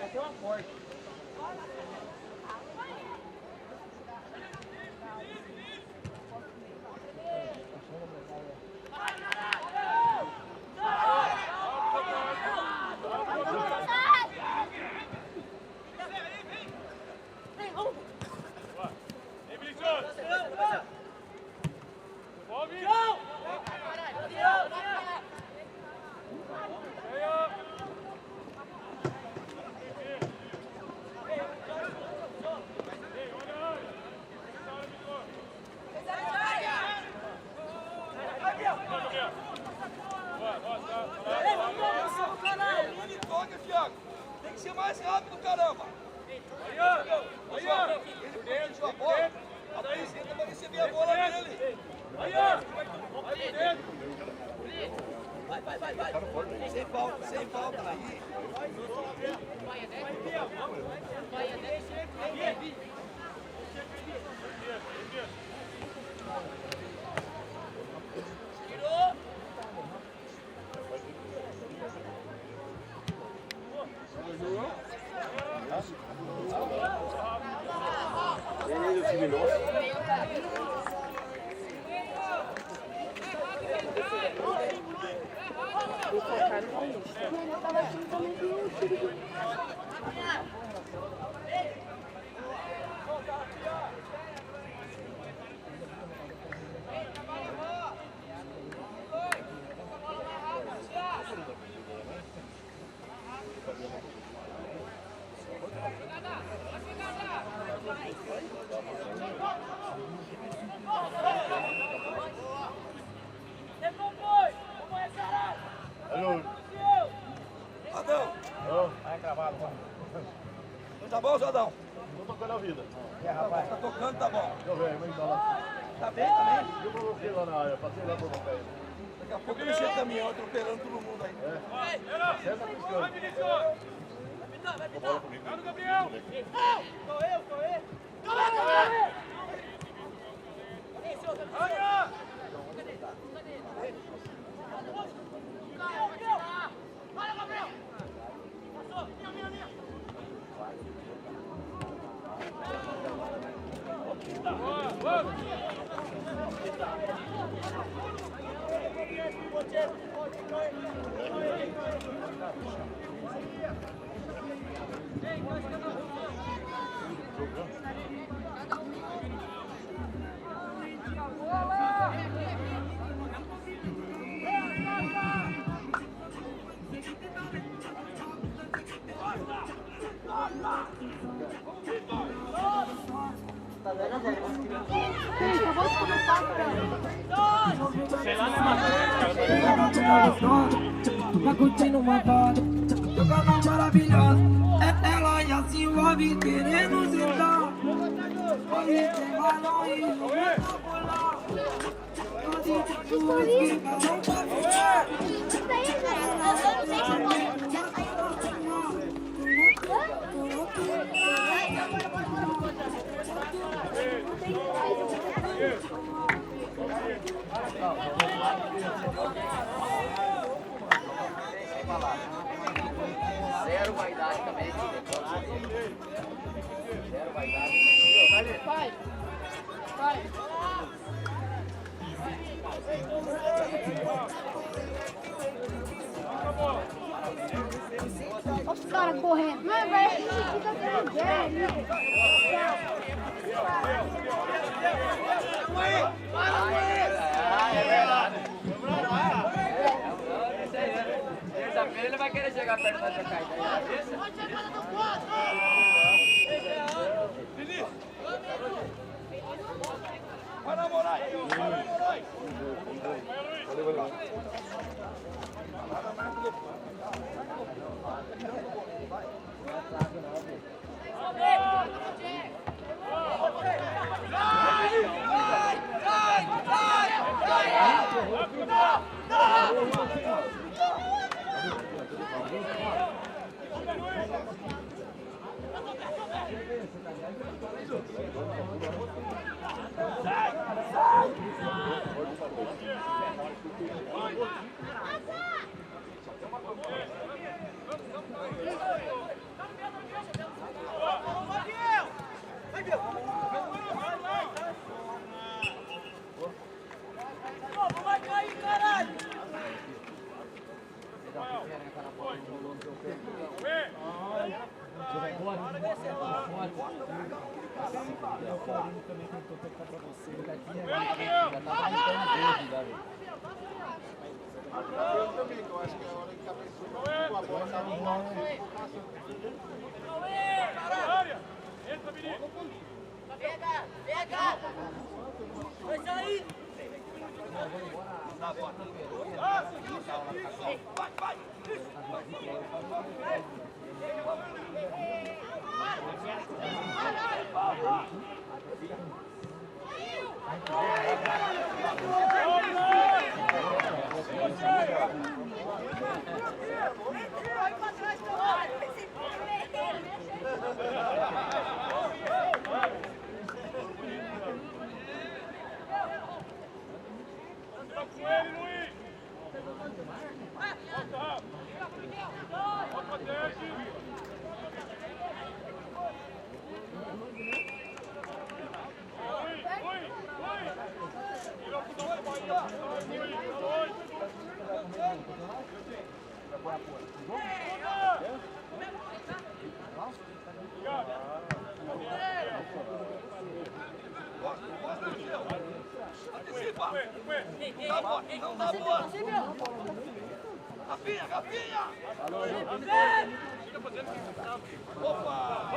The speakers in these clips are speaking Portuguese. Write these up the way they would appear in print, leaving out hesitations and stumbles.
Até uma porta. Tem que ser mais rápido, caramba! Ele perdeu a bola, apresenta para receber a bola dele! Vai! Sem falta aí! Adão! Vai cravado, Tá bom, Jadão? Tô tocando a vida. Tá tocando, tá bom. Deixa eu ver, como é que tá lá? Tá bem também? Eu coloquei lá na área, passei lá pro pé. Daqui a pouco eu encher o caminhão atropelando todo mundo aí. Senta piscando. Vai, Vinícius! Vai pintar! Vai no Gabriel! Sou eu! Olha, Gabriel! Passou! Minha! Sei lá, né, mano? Vai curtindo uma foto, tocando maravilhosa. Ela já se envolve querendo sentar. Hoje tem balão e não tá bolão. Hoje tem música, não tá Zero vaidade também. Zero vaidade. Vai! Olha os caras correndo. Mas vai, fica perdendo. Terça-feira ele vai querer chegar perto da caída. Vai namorar aí! Sai! tô tocando pra você, já tinha já tava montando verde, já, velho. Eu também, que eu acho que é a hora que cabeçou com a bola tá no mal. Entra, menino! Pega! Pega! Vai sair! Vai, vai! Tá com ele, Luiz! Volta, Rafa! Volta, Tete! Antecipa! Dá boa! Não dá boa! Rafinha! Rafinha! Opa!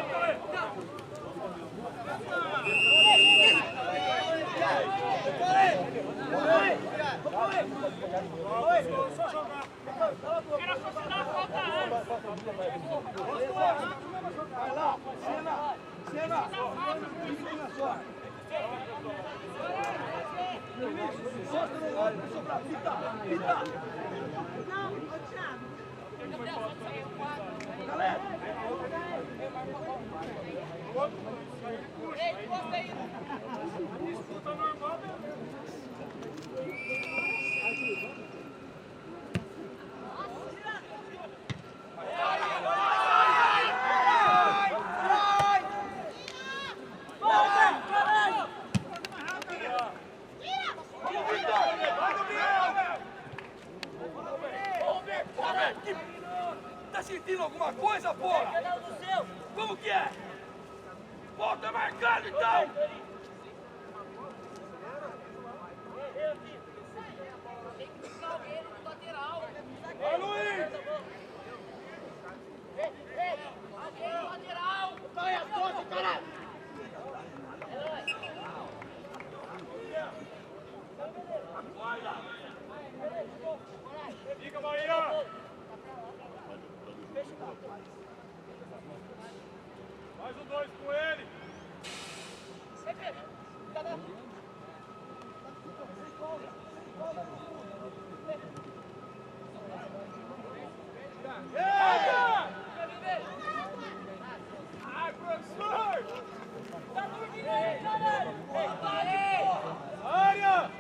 Vai lá, cena! Cena! Disputa normal, Tá sentindo alguma coisa, porra? Como que é? Volta marcado, então! vai, Luiz! Vai as costas, caralho! Fica, Bahia! Mais um 2 com ele! Ai, professor! Tá dormindo aí, caralho! Área!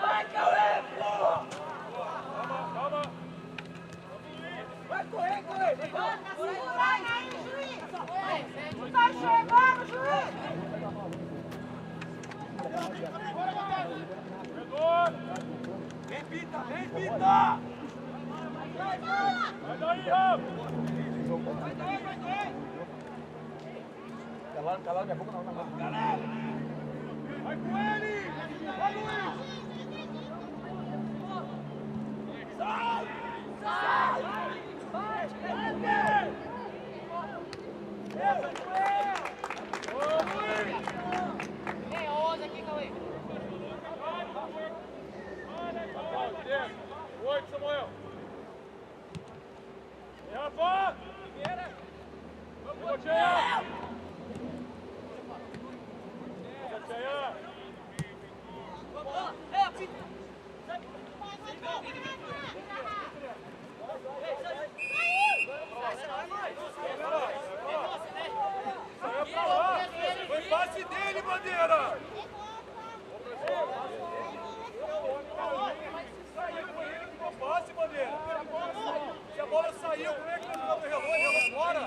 Vai, Cauê, porra! Vai correr, Cauê! Vai aí, juiz! Não tá chegando, juiz! Vem, Pita! Vem, Pita! Vai daí, Rafa! Vai daí! Calaram minha boca não. Galera! Vai com ele! Vai, Luiz! Sai! Sai! Vai! Essa é Ô, Luiz! Tem 11 aqui, Cauê. Oi, Samuel! E Rafa! Vamos, Tcheia! Tcheia! Saiu pra lá! Foi passe dele, Bandeira! Saiu, foi ele que deu passe, Bandeira! Se a bola saiu, como é que ele não relou? Relou fora!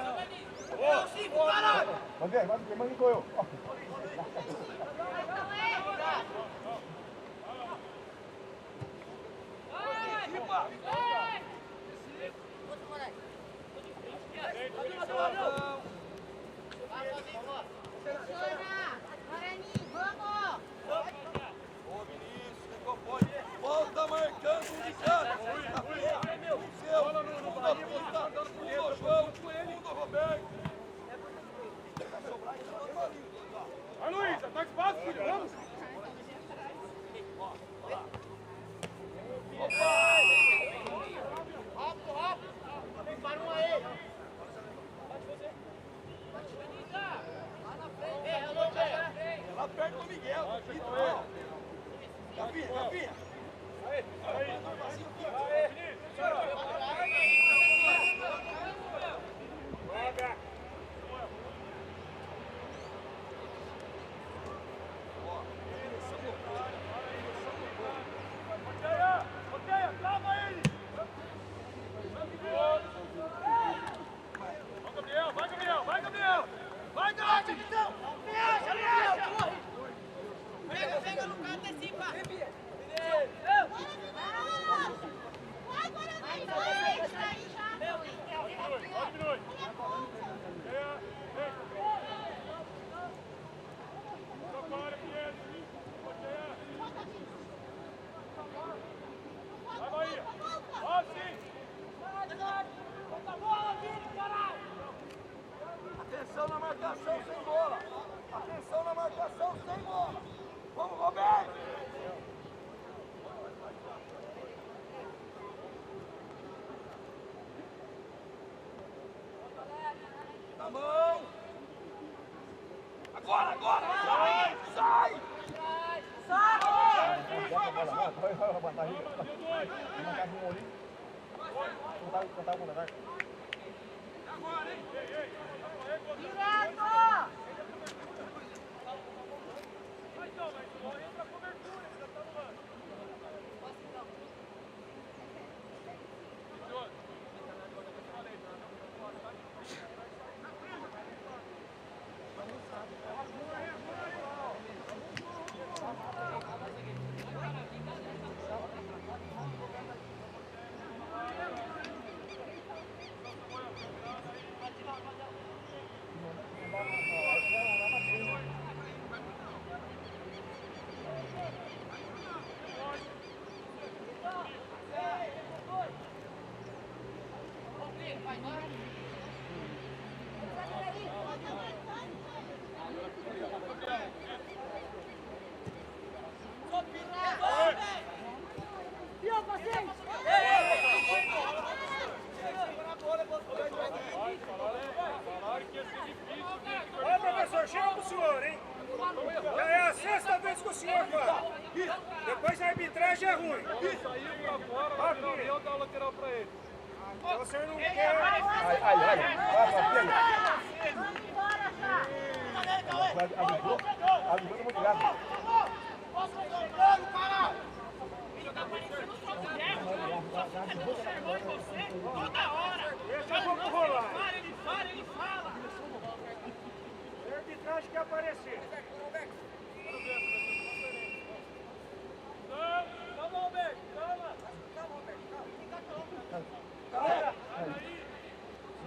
Ô, caralho! Bandeira, quem manda sou eu. Ô, Vinícius, decompõe. Volta marcando um de cada. O seu, fundo a Pita, fundo o João, fundo o Roberto. Vai, Luiz, ataca espaço, filho, vamos! Lá perto do Miguel. Capinha. Roteia, trava ele! Vai, Gabriel! Vai, Gabi! Pega no canto, antecipa. Diminui! Vai, Bahia! Ó, sim! Atenção na marcação sem bola. Atenção na marcação sem bola. Vamos, Roberto. Na mão. Agora. Sai. Vai botar aí. Vai marcar um olhinho. Cortar o contra-ataque. Agora, hein? Direto! Entra a cobertura, ele já tá no lance. Olha, professor, chega pro senhor, hein? Já é a sexta vez que o senhor fala. Depois a arbitragem é ruim. Saiu pra fora, o Gabriel dá o lateral pra ele. Então o senhor não quer. Vai, avisou muito ligado. Toda hora! Vamos rolar! Ele fala! A arbitragem quer aparecer. Calma, Roberto! Calma! Calma!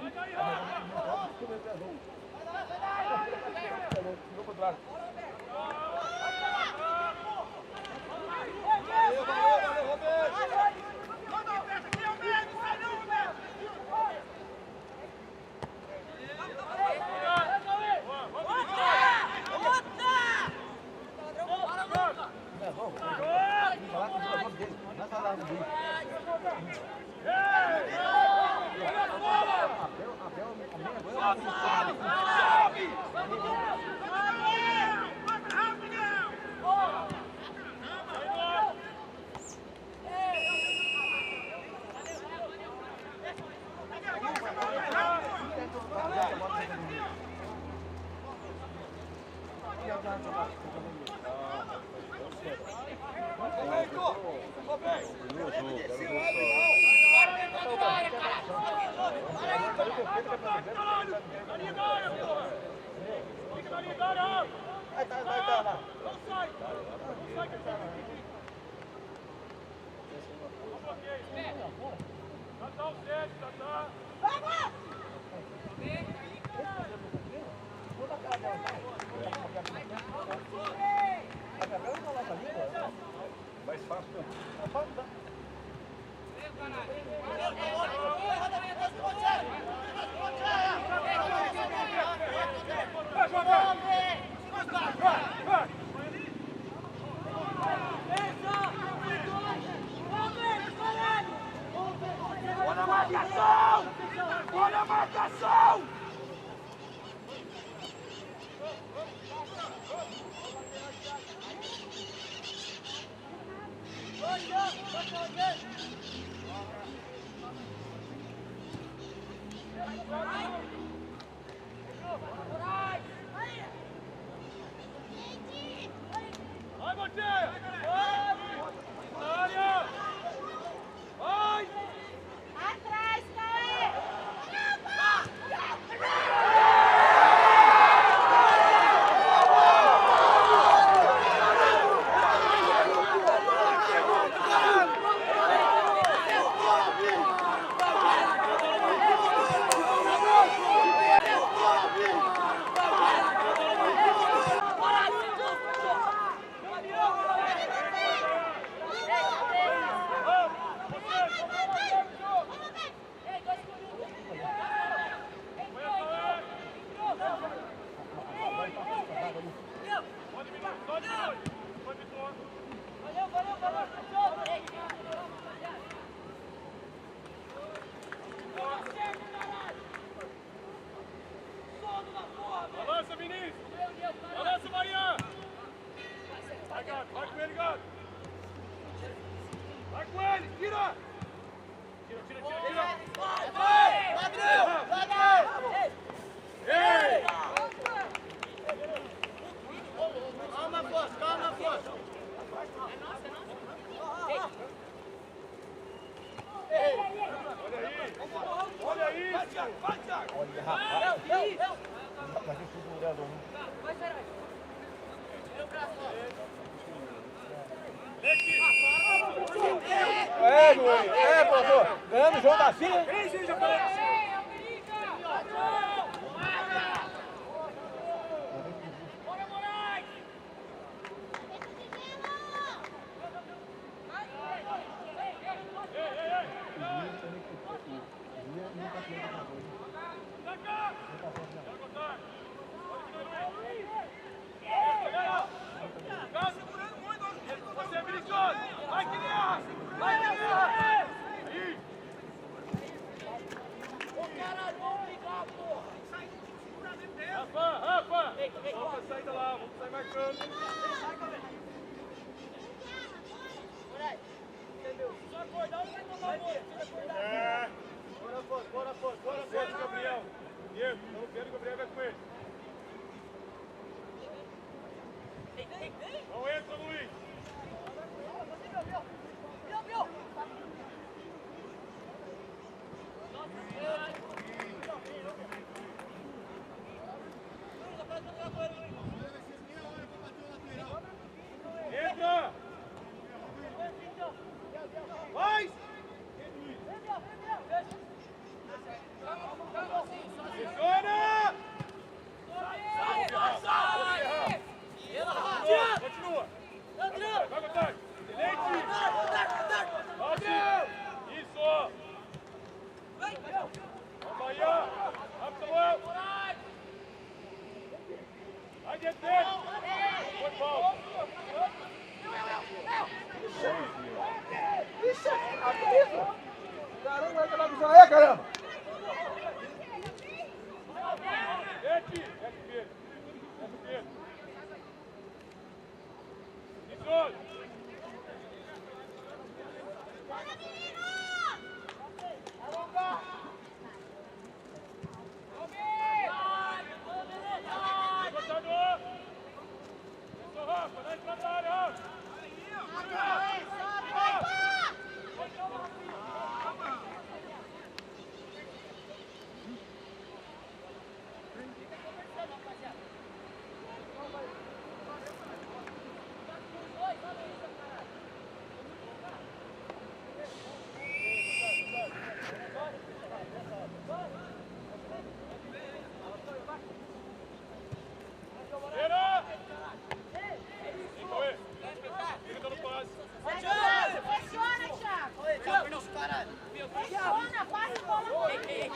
Sai daí, Rafa! Ficou pro lado. Valeu, Roberto! Mais fácil. Olha a marcação! Olha a marcação! Vai, Monteia! Na área! Vai! Atrás, Cauê! Balança, Vinícius! Balança, Maria! Vai, Gato! Vai com ele, Gato! Vai com ele! Tira! Tira, tira, tira, tira! Vai! Ladrão! Ladrão! Ei! Calma, Afonso! Calma, Afonso! Olha aí! Vai, Thiago! Vai, Thiago! Olha, rapaz. Vai ser tudo vereador, né? É, Luiz. É, professor. Ganhando o jogo da Cia. Você é perigoso! Vai, criança! Vai, criança! Aí! Rafa! Vamos pra saída lá, vamos sair marcando. Só acordar ou vai tomar banho? Bora, Gabriel. Diego, estamos vendo, Gabriel vai com ele. Não entra, Luiz. Entra! Vai! Funciona! Continua! Vai, Otávio! Excelente! Bate! Isso! Vamos, Bahia! Vamos, Samuel! Vai dentro dele! Foi falta! Caramba, vai acabar com isso aí, caramba! Desce, Pedro. Desce, Pedro. Isso. Levantador. Isso, Rafa, na entrada da área.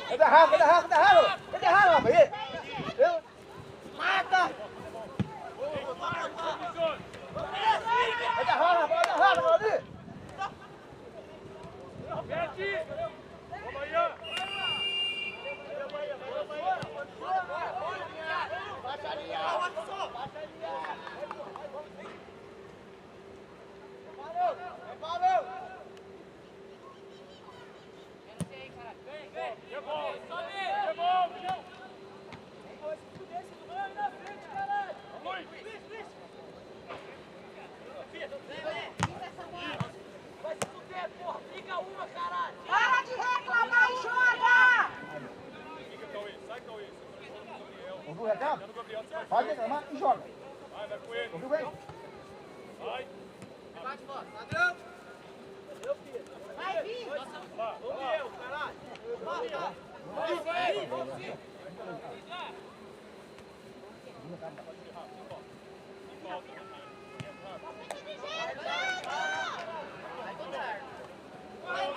Vai dar errado, rapaz. Mata! Vai dar errado, ali. Mete! Vamos, Bahia! Baixa a linha! Valeu! Devolve! Vai se fuder, porra! Liga uma, caralho! Para de reclamar e joga! Fica, Cauê! Sai, Cauê! Ouviu o recado? Pode reclamar e joga. Vai com ele! Ouviu bem? Vai! Bate fora! Ladrão! Vai vir! Lá! Eu, caralho!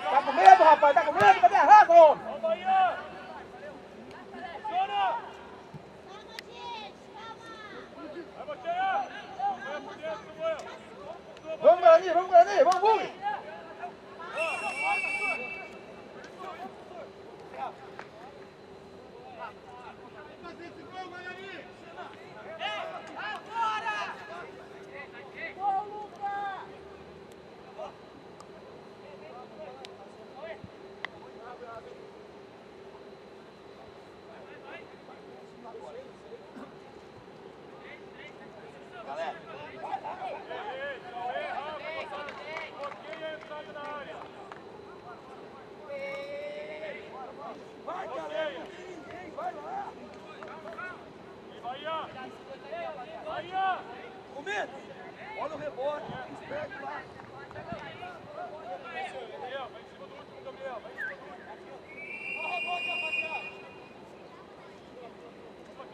Tá com medo, rapaz? Tá com medo? Vai dar errado, homem! Vamos, Bahia! Funciona! Vai, Bocheia! Vai por dentro, Samuel! Vamos, Guarani! Vamos, Bug! Comenta! Olha o rebote! Espera lá! Gabriel, vai em cima do último, Gabriel! Vai em cima do último! Olha o rebote, rapaziada! Ok!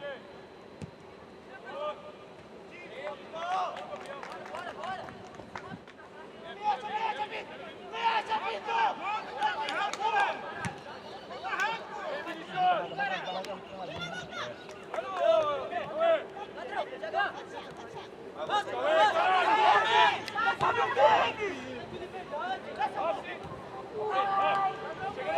Chega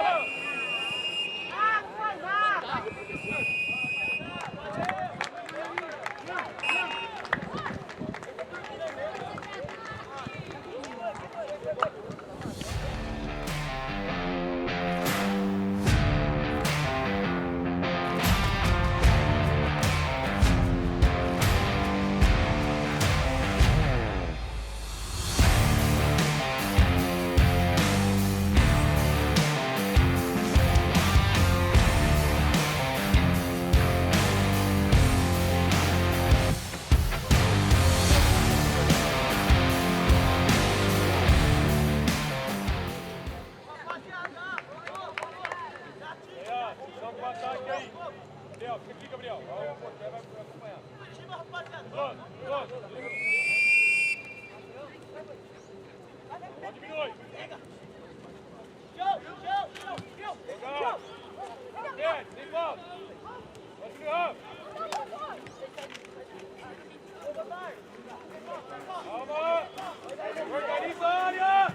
Diminui. Tem volta. Pode virar. Calma. Organiza a área.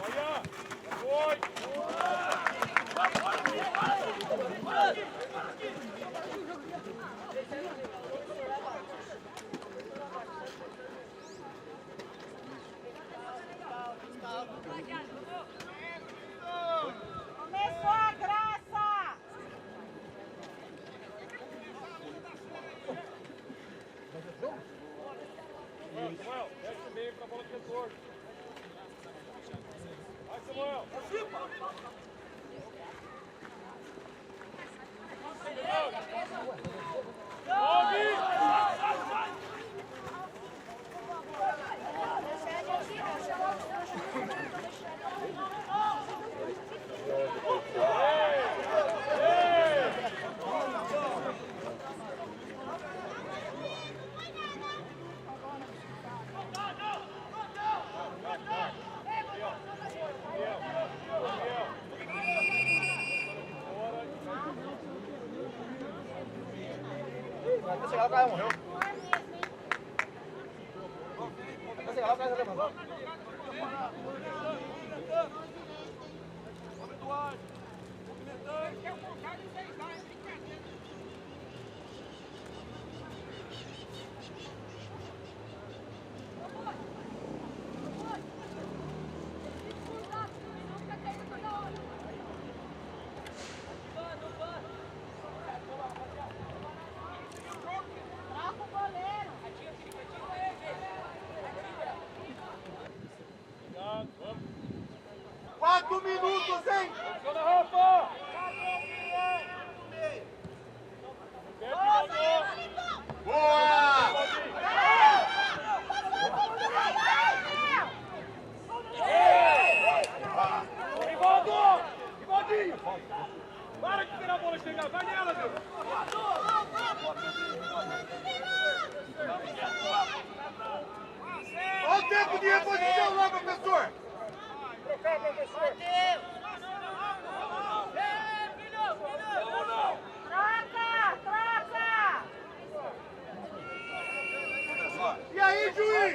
Olha. Foi. Começou a graça! Samuel, desce o meio pra bola do retorno. Vai, Samuel. Até chegar lá o cara morreu. Até chegar lá o cara já levantou. Troca o goleiro! 4 minutos, hein? Posiciona, Rafa. Boa! Rivaldo! Rivaldinho! Para de esperar a bola chegar. Vai nela, meu. Olha o tempo de reposição lá, professor! Trocar, professor. Troca! Troca! E aí, juiz?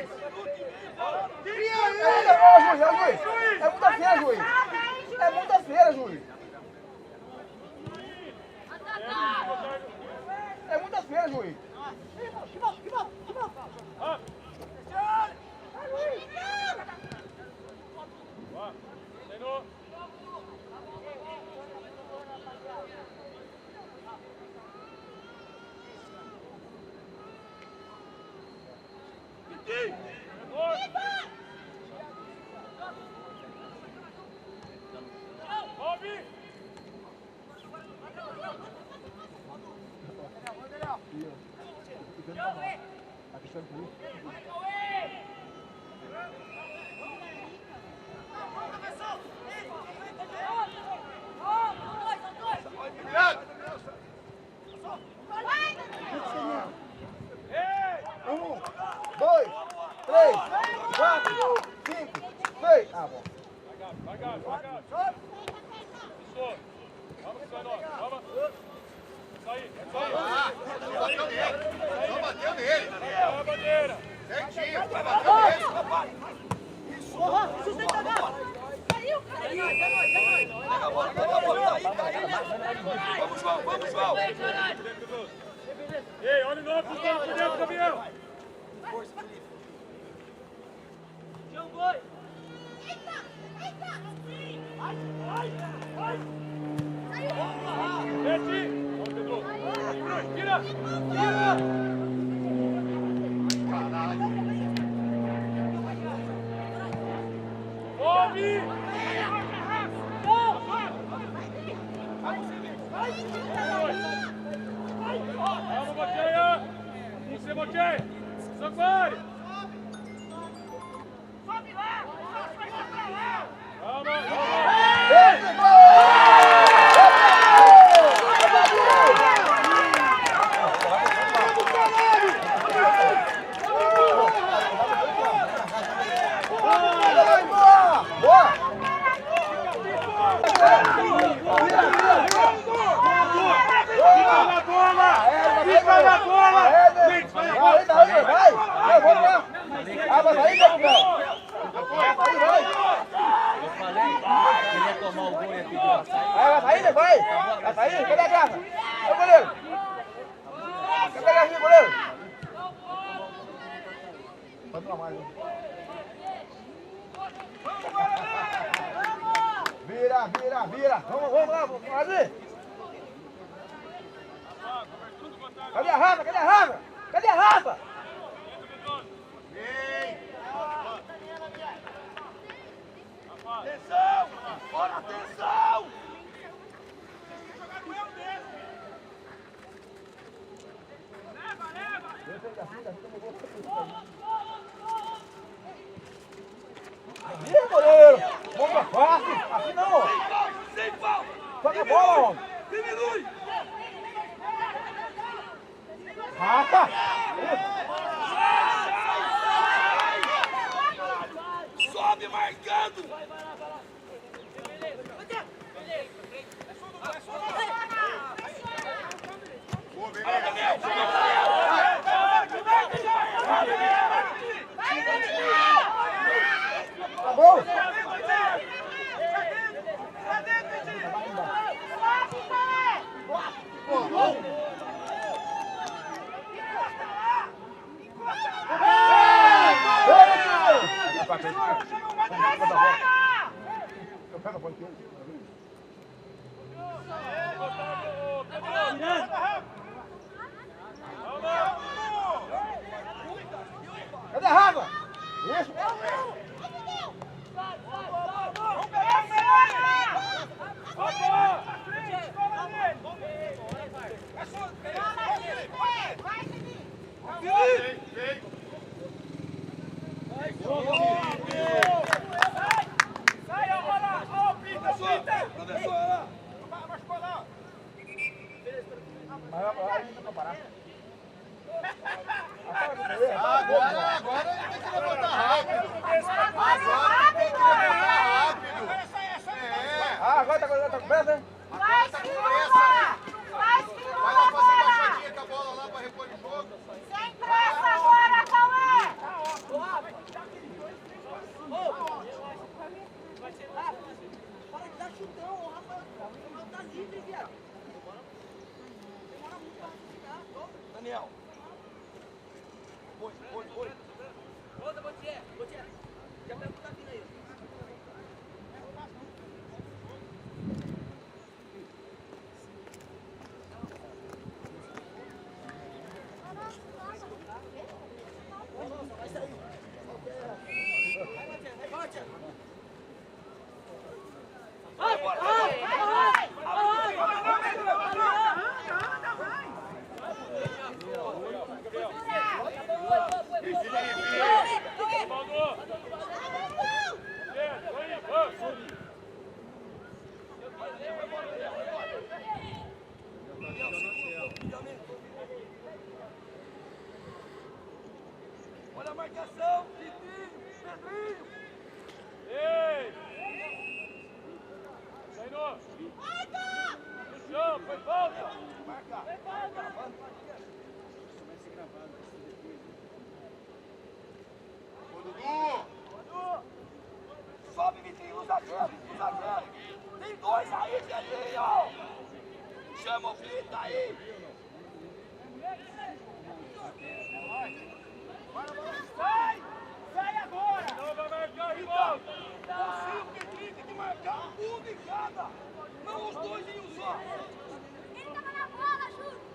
E aí? Ô, juiz! É muita-feira, juiz! É muita-feira, juiz! É muita-feira, juiz! Treinou. Sobe! A questão é que Ei! 1, 2, 3, 4, 5, 6. Ah, bom. Vai, Gabi, vai, Gabi. Isso. Vamos, Senhor. Vamos. Isso aí, isso aí. Bateu nele! Só bateu nele! É a bandeira. Certinho, vai bater nele! Vamos, João, vamos, João! Ei, olha o nome dos donos por dentro, Gabriel. Mete. Vamos, Pedro. Tira. Tira. Sobe. Vamos, Boteia. Você, Boteia. Sanguário. Sobe lá! Vai pra lá! Calma, calma. Esse gol! Joga a bola! Vai, daí, vai! Vai, vamos lá! Ah, vai sair, meu velho! Vai sair, vai! Eu falei que ele ia tomar o gol e ia pedir pra sair. Vai sair, vai! Vai sair, cadê a garra? Ô, goleiro! Cadê a garrinha, goleiro? Pode tomar mais, Vira! Vamos lá, vamos fazer! Cadê a Rafa? Cadê a Rafa? Atenção! Bora, atenção! Ih, goleiro! Bomba fácil! Assim não! Sem falta! Toca a bola, homem! Diminui! Rafa! Sobe marcando! Tá bom? Cadê a Rafa? Isso! Agora ele tem que levantar rápido! Agora tem que levantar rápido! Ah, agora tá com pressa, hein? Vai, Silva! Vai, Silva! Vai lá fazer baixadinha com a bola lá pra repor o jogo! Sem pressa agora, Cauê! Para de dar chutão, o Rafael tá livre, viado. Demora muito pra chegar. Daniel! Foi! Volta, Botier. Já pega o tapinha aí. Olha a marcação! Pedrinho! Ei! Senhor! No chão, foi falta! Sobe, Vitinho, usa aquele! Tem dois aí, Pedrinho! Chama o Pita aí! Sai agora! Não vai marcar, irmão! Você e o Pedrinho tem que marcar um de cada! Não os dois em um só! Ele tava na bola, Júlio!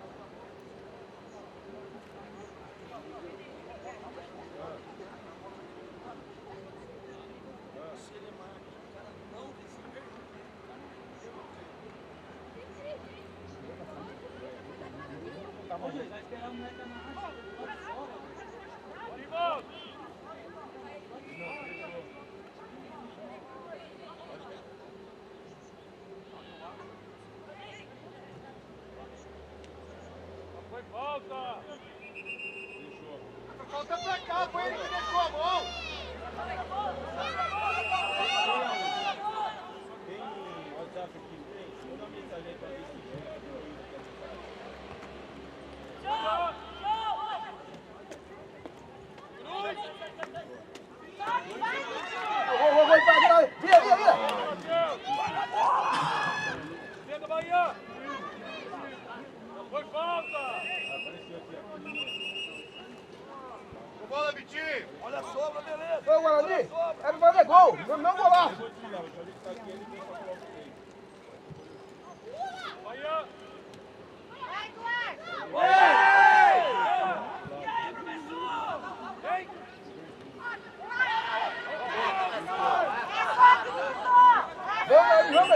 Foi falta! Volta pra cá, foi ele que deixou a mão! Vai! Vitinho! Olha a sobra, beleza! Ô, Guarani, é pra fazer gol, não golaço. Vamos!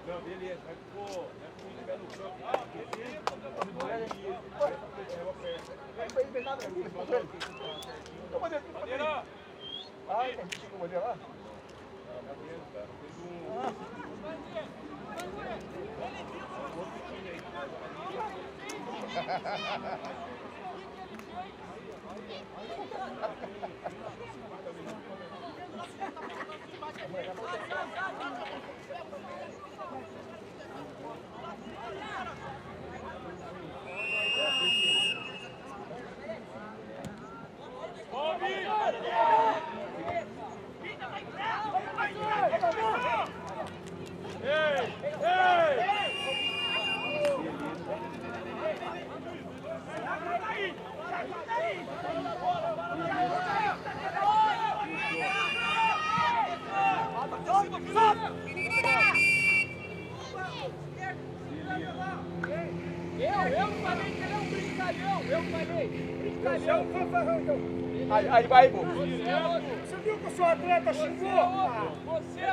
Não, beleza, vai pro nível do campo. Aí vai, pô. Você viu que o seu atleta xingou? Você é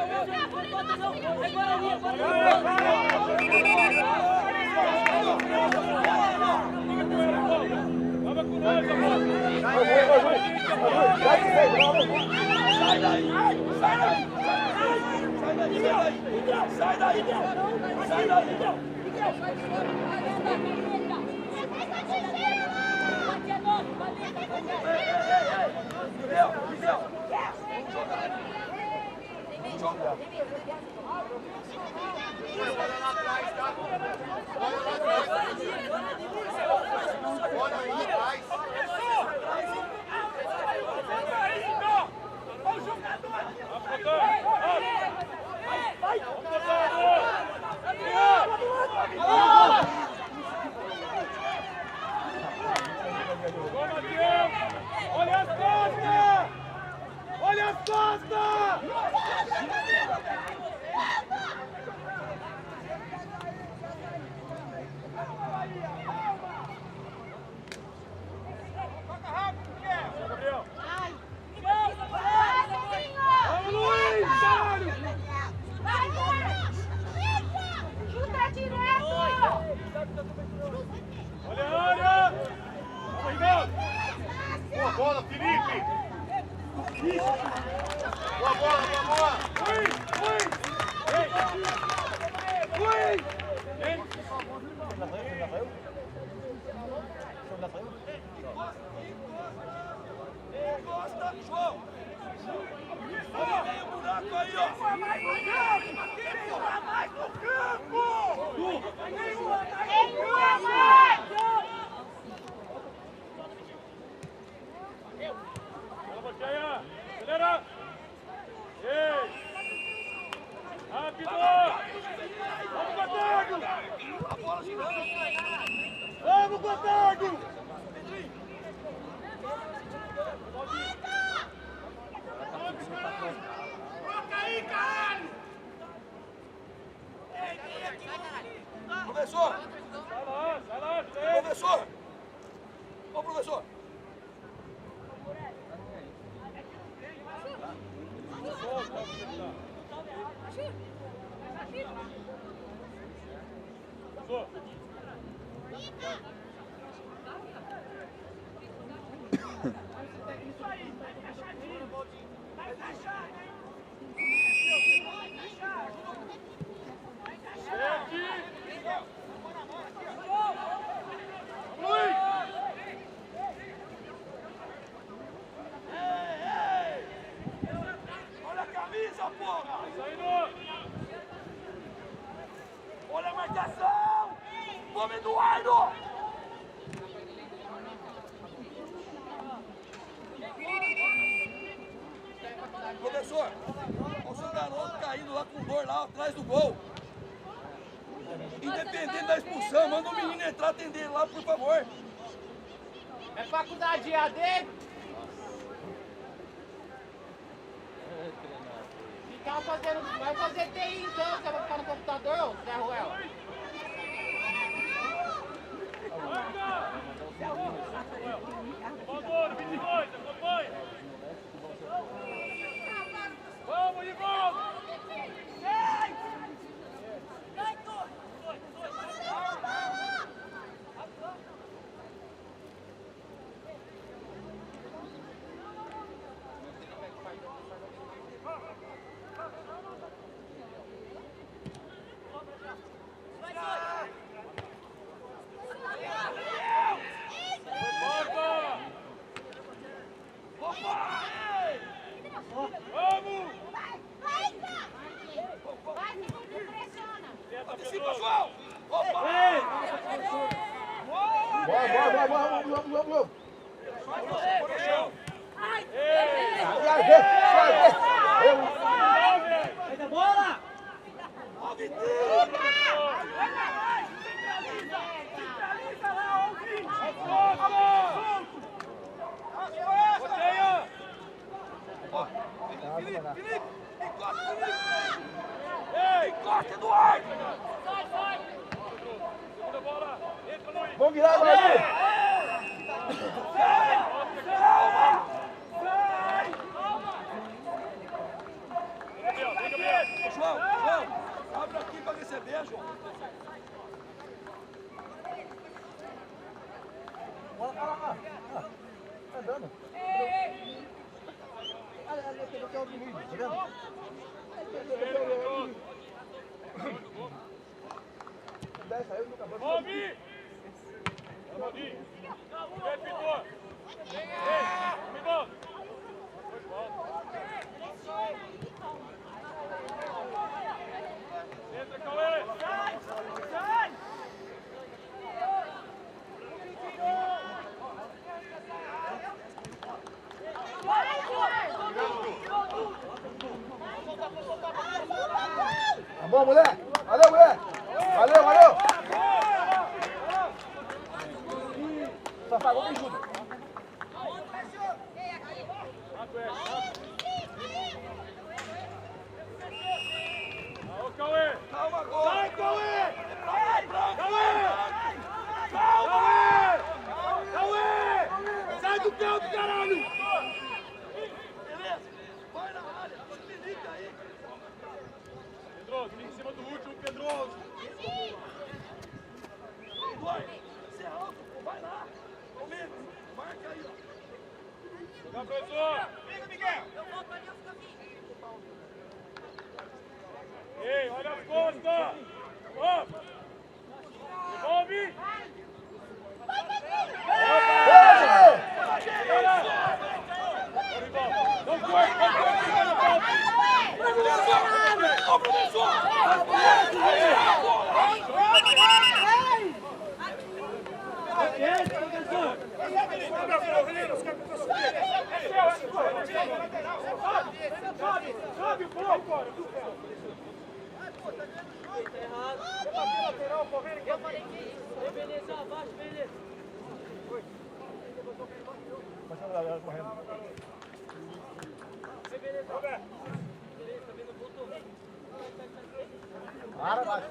Tava com nós, amor. Sai daí! Olha as costas! Olha as costas! Gabriel! Vamos, Luiz! Caralho! Chuta direto! Olha! Vamos, Rinaldo! Boa bola, Felipe! Boa bola! Encosta, João! Olha aí o buraco aí, ó! Mais no campo! Acelera! Ei! Rápido! Vamos, Gotardo! A bola girando! Vamos, Gotardo! Troca aí, caralho! Professor! Sai lá, Professor! Ô, professor! Luiz! Marcação! Nome Eduardo! Professor, olha o seu garoto caindo lá com dor lá atrás do gol. Independente da expulsão, manda o menino entrar atender lá, por favor. É faculdade de AD? Então vai fazer TI então, você vai ficar no computador, Zé Ruel? Vamos, 22, acompanha! Vamos, Ivan! Antecipa, João! Opa! Boa. Bola! Ó, Vitinho! Felipe! Encosta, Felipe! Ei, encosta, Eduardo! Segunda bola, entra no Vamos virar agora aqui! Calma! João, abre aqui pra receber, João. Tá andando. Olha, aquele que é o Domingos, tá vendo? 10 saiu no cabelo. Move! Vamos, Vitor! Ei, me volta! Entra, Cauê! Sai! Tá bom, mulher? Valeu, mulher! Valeu! Só pagou quem ajuda. Ô, Cauê! Calma agora! Sai, Cauê! Cauê! Sai do campo, caralho! Beleza? Vai na área! Se liga aí! Pedroso, vem em cima do último, Pedroso! Eduardo, você é alto, pô, vai lá! Ô, Mendes, marca aí, ó! Jogar, professor! Liga, Miguel! Eu volto ali, eu fico aqui. Ei, olha as costas! Vamos! Devolve! Não corre, Ô, professor! Sobe, pô! Eu falei que isso. Ei, beleza, abaixo, beleza. Passa a galera correndo. Ei, beleza. Beleza, tá vendo? Voltou. Para, baixo.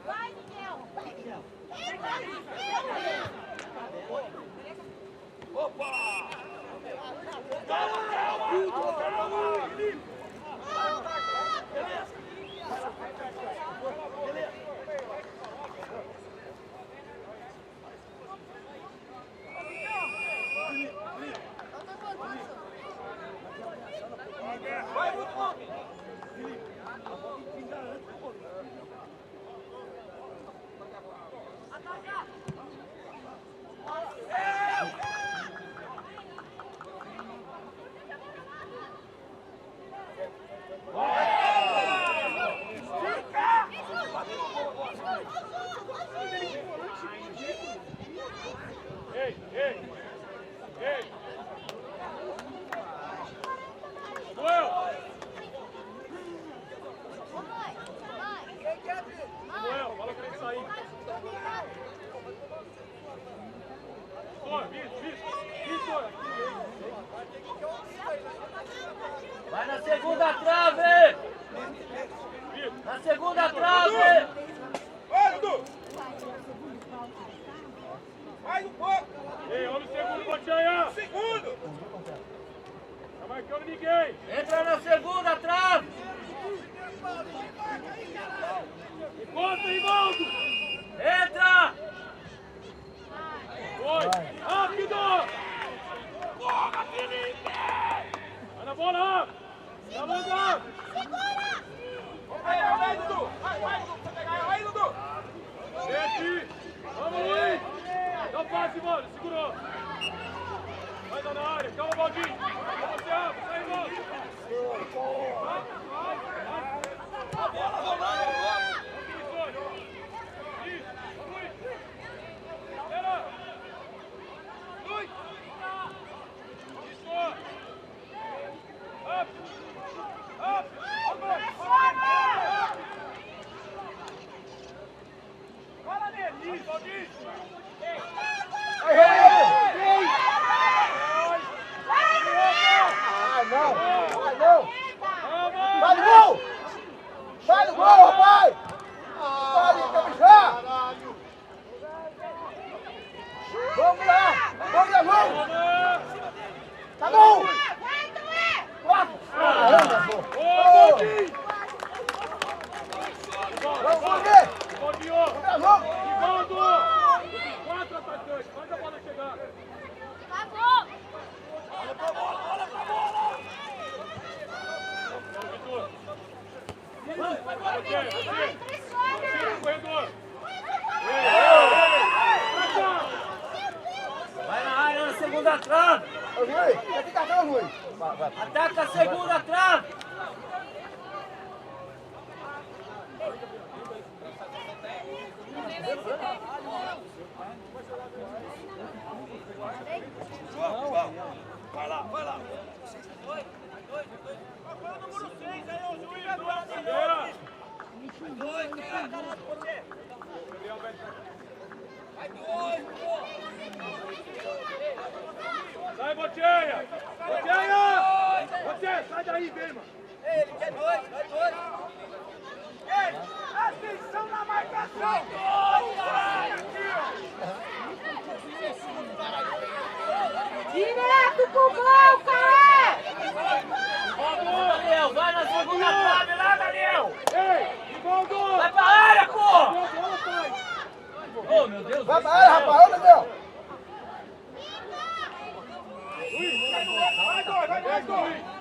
Vai, Miguel! Opa! Calma! Felipe! Beleza! Vai, Felipe! segunda trave! Vai, Dudu! Mais um pouco! Ei, olha o segundo, Botinha! Segundo! Tá marcando ninguém! Entra na segunda trave! Encontra, Rivaldo! Entra! Foi! Rápido! Porra, Felipe! Vai na bola, rápido! Tá longa! Vai, Dudu! Vai, Dudu! Você pegar ela aí, Dudu! Desce! Vamos, Luiz! Dá o passe, mano! Segurou! Vai dar na área! Calma, Baldinho! Vamos, você abre! Sai, irmão! Vai! A bola rolando, vamos! Isso! Vamos, Luiz! Espera! Luiz! Isso! Up! Up! Fala nele! Isso, Baldinho! Ai, não! Ai, não! Vai no gol! Vai no gol, rapaz! Vai de caprichar! Vamos lá! Vamos lá, vamos! Tá bom! Caramba, pô! Ô, Baldinho! Vamos ver! Baldinho! Vamos lá, vamos! Rivaldo! 4 atacantes, faz a bola chegar! Tá bom. Olha pra bola, olha pra bola! Vai, corredor! Vai na área na segunda trave! Ô, Luiz, já tem cartão, Luiz? Vai. Ataca a segunda trave! João, vai lá, vai lá! Qual é o número 6 aí, ô juiz? Bandeira! Sai, Botinha! Botinha! Botinha, sai daí, vem, mano! Ele quer dois, vai dois! Ei, atenção na marcação! Direto pro gol, cara! Daniel, vai na segunda trave lá, Daniel! Ei, Rivaldo! Vai pra área, pô! Deu a bola, pai! Oh, meu Deus Vai do pra área, céu! rapaz! Ô, meu Deus! Vai, dois, vai, dois!